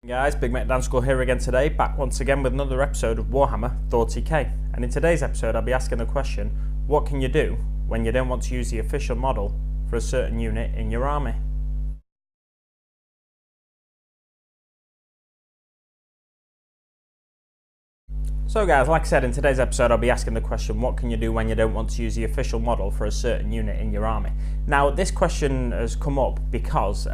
Guys, Big Mate Dan School here again today, back once again with another episode of Warhammer Thoughty K I. And in today's episode I'll be asking the question, what can you do when you don't want to use the official model for a certain unit in your army? So guys, like I said, in today's episode I'll be asking the question, what can you do when you don't want to use the official model for a certain unit in your army? Now this question has come up because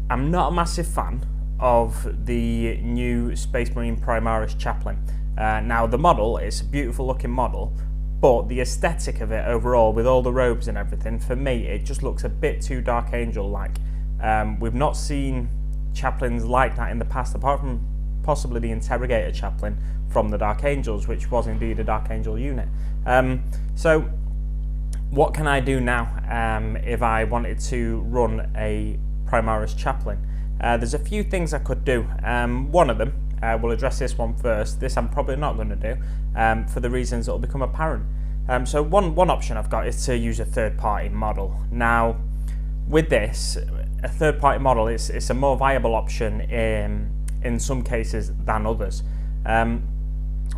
I'm not a massive fan of the new Space Marine Primaris Chaplain. Now the model, it's a beautiful looking model, but the aesthetic of it overall, with all the robes and everything, for me it just looks a bit too Dark Angel like. We've not seen chaplains like that in the past, apart from possibly the Interrogator Chaplain from the Dark Angels, which was indeed a Dark Angel unit. So what can I do now if I wanted to run a Primaris Chaplain? There's a few things I could do. One of them, we'll address this one first. This I'm probably not going to do for the reasons that will become apparent. So one option I've got is to use a third-party model. Now with this, a third-party model, it's a more viable option in some cases than others. A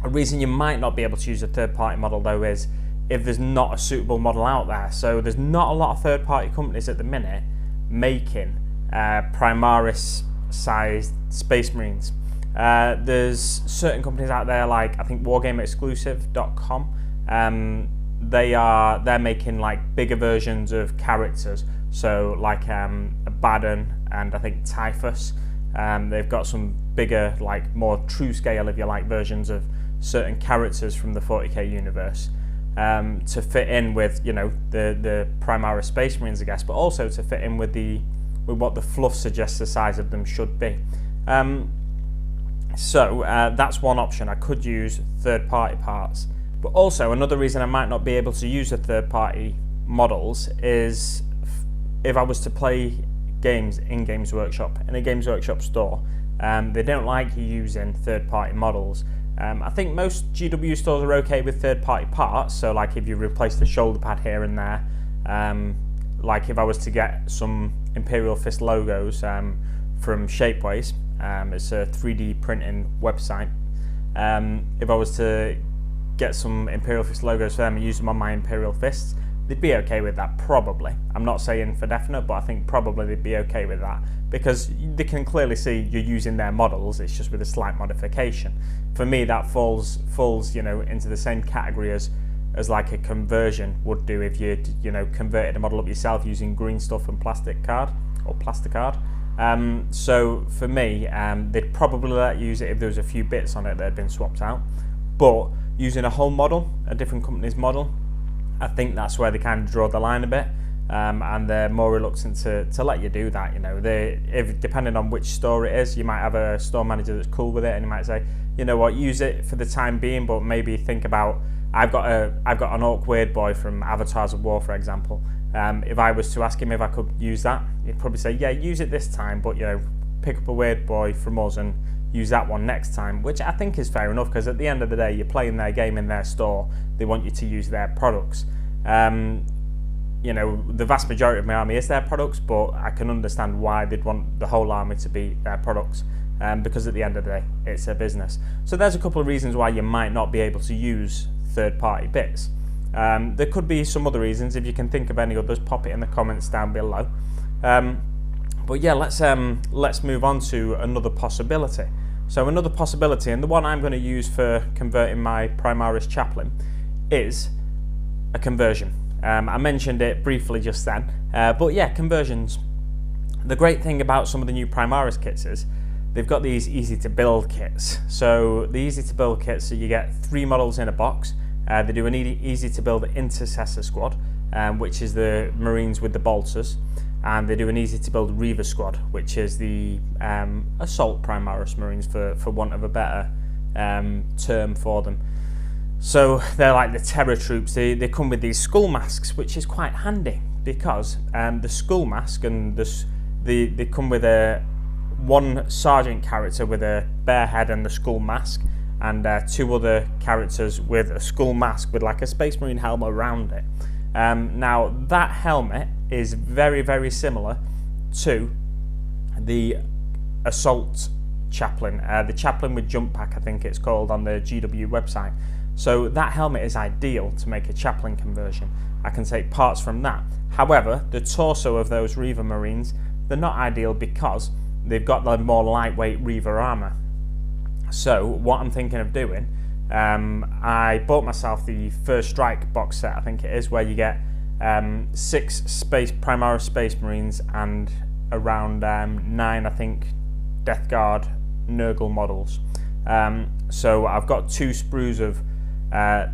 reason you might not be able to use a third-party model though is if there's not a suitable model out there. So there's not a lot of third-party companies at the minute making Primaris sized Space Marines. There's certain companies out there, like I think wargameexclusive.com. They're making like bigger versions of characters, so like Abaddon and I think Typhus. They've got some bigger, like more true scale, if you like, versions of certain characters from the 40k universe to fit in with, you know, the Primaris Space Marines, I guess, but also to fit in with what the fluff suggests the size of them should be. So that's one option. I could use third-party parts, but also another reason I might not be able to use the third-party models is if I was to play games in Games Workshop, in a Games Workshop store. They don't like you using third-party models. I think most GW stores are okay with third-party parts, so like if you replace the shoulder pad here and there, like if I was to get some Imperial Fist logos from Shapeways, it's a 3D printing website. If I was to get some Imperial Fist logos for them and use them on my Imperial Fists, they'd be okay with that, probably. I'm not saying for definite, but I think probably they'd be okay with that because they can clearly see you're using their models, it's just with a slight modification. For me, that falls, you know, into the same category as like a conversion would do if you converted a model up yourself using green stuff and plasticard. So for me, they'd probably let you use it if there was a few bits on it that had been swapped out. But using a whole model, a different company's model, I think that's where they kind of draw the line a bit, and they're more reluctant to let you do that. You know, depending on which store it is, you might have a store manager that's cool with it, and you might say, you know what, use it for the time being, but maybe think about, I've got an Orc Weird Boy from Avatars of War, for example. If I was to ask him if I could use that, he'd probably say, yeah, use it this time, but you know, pick up a Weird Boy from us and use that one next time, which I think is fair enough, because at the end of the day, you're playing their game in their store, they want you to use their products. You know, the vast majority of my army is their products, but I can understand why they'd want the whole army to be their products, because at the end of the day, it's a business. So there's a couple of reasons why you might not be able to use third-party bits. There could be some other reasons. If you can think of any others, pop it in the comments down below. But yeah, let's move on to another possibility. So another possibility, and the one I'm going to use for converting my Primaris Chaplain, is a conversion. I mentioned it briefly just then, but yeah, conversions. The great thing about some of the new Primaris kits is they've got these easy to build kits. So the easy to build kits, so you get 3 models in a box. They do an easy to build Intercessor Squad, which is the Marines with the bolters, and they do an easy to build Reaver Squad, which is the Assault Primaris Marines, for want of a better term for them. So they're like the terror troops. They come with these skull masks, which is quite handy because the skull mask and they come with one sergeant character with a bear head and the skull mask, and 2 other characters with a skull mask with like a Space Marine helmet around it. Now that helmet is very, very similar to the assault chaplain, the chaplain with jump pack, I think it's called on the GW website. So that helmet is ideal to make a chaplain conversion. I can take parts from that. However, the torso of those Reaver Marines, they're not ideal because they've got the more lightweight Reaver armor. So what I'm thinking of doing, I bought myself the First Strike box set, I think it is, where you get 6 Primaris Space Marines and around 9, I think, Death Guard Nurgle models. So I've got 2 sprues of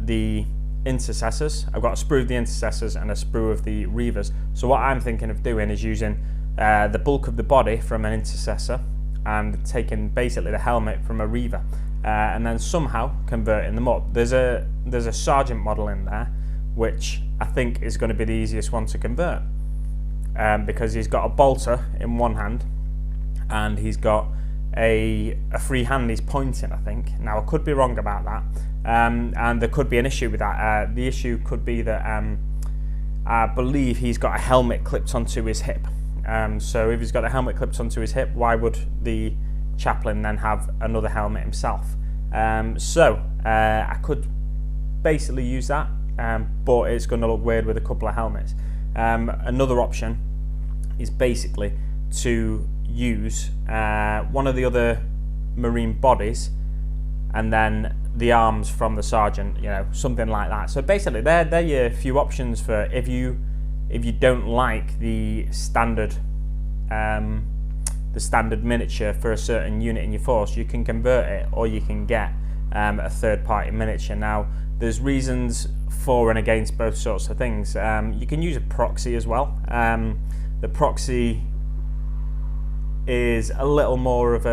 the Intercessors. I've got a sprue of the Intercessors and a sprue of the Reavers. So what I'm thinking of doing is using the bulk of the body from an Intercessor and taking basically the helmet from a Reaver, and then somehow converting them up. There's a Sergeant model in there, which I think is going to be the easiest one to convert, because he's got a bolter in one hand and he's got a free hand he's pointing, I think. Now, I could be wrong about that, and there could be an issue with that. The issue could be that I believe he's got a helmet clipped onto his hip. So if he's got a helmet clipped onto his hip, why would the chaplain then have another helmet himself? So I could basically use that, but it's going to look weird with a couple of helmets. Another option is basically to use one of the other Marine bodies and then the arms from the Sergeant, you know, something like that. So basically they're your few options for if you don't like the standard miniature for a certain unit in your force. You can convert it, or you can get a third-party miniature. Now, there's reasons for and against both sorts of things. You can use a proxy as well. The proxy is a little more of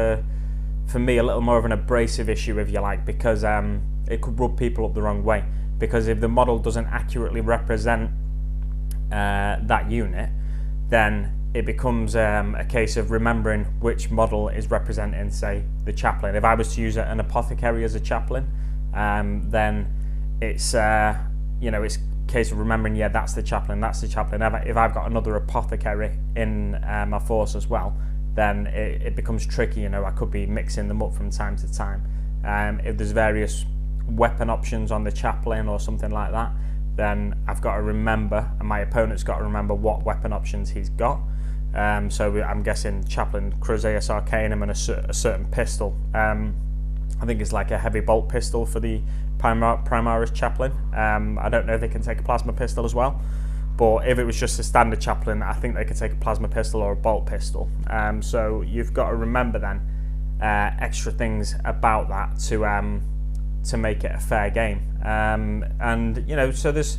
for me, a little more of an abrasive issue, if you like, because it could rub people up the wrong way. Because if the model doesn't accurately represent that unit, then it becomes a case of remembering which model is representing, say, the chaplain. If I was to use an apothecary as a chaplain, then it's it's a case of remembering, yeah, that's the chaplain, that's the chaplain. If I've got another apothecary in my force as well, then it becomes tricky. You know, I could be mixing them up from time to time. If there's various weapon options on the chaplain or something like that, then I've got to remember, and my opponent's got to remember what weapon options he's got. So I'm guessing Chaplain Crusaeus Arcanum and a certain pistol. I think it's like a heavy bolt pistol for the Primaris Chaplain. I don't know if they can take a plasma pistol as well, but if it was just a standard Chaplain, I think they could take a plasma pistol or a bolt pistol. So you've got to remember then extra things about that to make it a fair game. And you know, so there's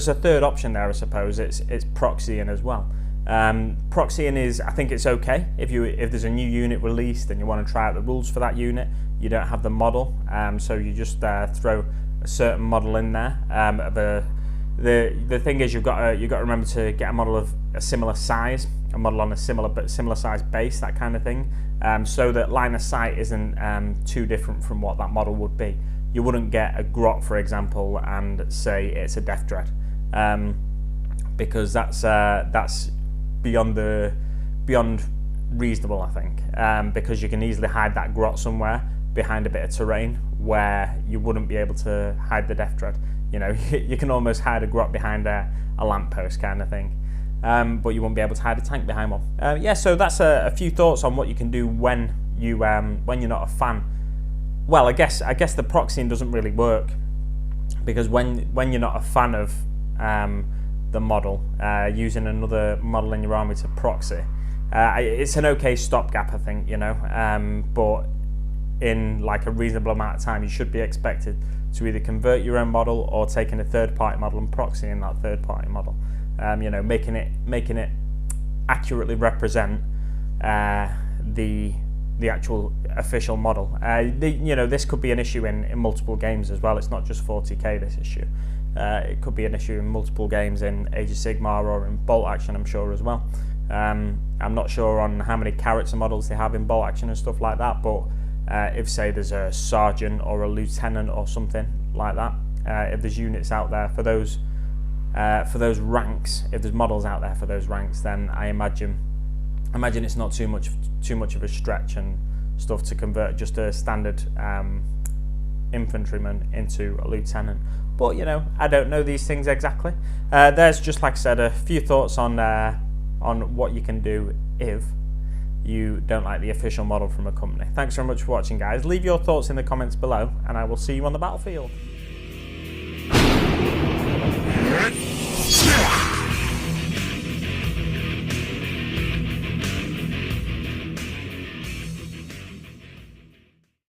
a third option there, I suppose. It's proxying as well. Proxying is, I think it's okay if there's a new unit released and you want to try out the rules for that unit. You don't have the model, so you just throw a certain model in there. The thing is, you've got to remember to get a model of a similar size, a model on a similar size base, that kind of thing, so that line of sight isn't too different from what that model would be. You wouldn't get a grot, for example, and say it's a Death Dread, because that's beyond reasonable, I think, because you can easily hide that grot somewhere behind a bit of terrain where you wouldn't be able to hide the Death Dread. You know, you can almost hide a grot behind a lamppost kind of thing, but you won't be able to hide a tank behind one. Yeah, so that's a few thoughts on what you can do when you're not a fan. Well, I guess the proxying doesn't really work, because when you're not a fan of the model, using another model in your army to proxy, it's an okay stopgap, I think, you know, but in like a reasonable amount of time, you should be expected to either convert your own model or taking a third-party model and proxying that third-party model. You know, making it accurately represent the actual official model. You know, this could be an issue in multiple games as well. It's not just 40k, this issue. It could be an issue in multiple games in Age of Sigmar or in Bolt Action, I'm sure, as well. I'm not sure on how many character models they have in Bolt Action and stuff like that, but if, say, there's a sergeant or a lieutenant or something like that, if there's units out there for those ranks, if there's models out there for those ranks, then I imagine imagine it's not too much of a stretch and stuff to convert just a standard infantryman into a lieutenant. But you know, I don't know these things exactly. There's just, like I said, a few thoughts on what you can do if you don't like the official model from a company. Thanks very much for watching, guys. Leave your thoughts in the comments below, and I will see you on the battlefield.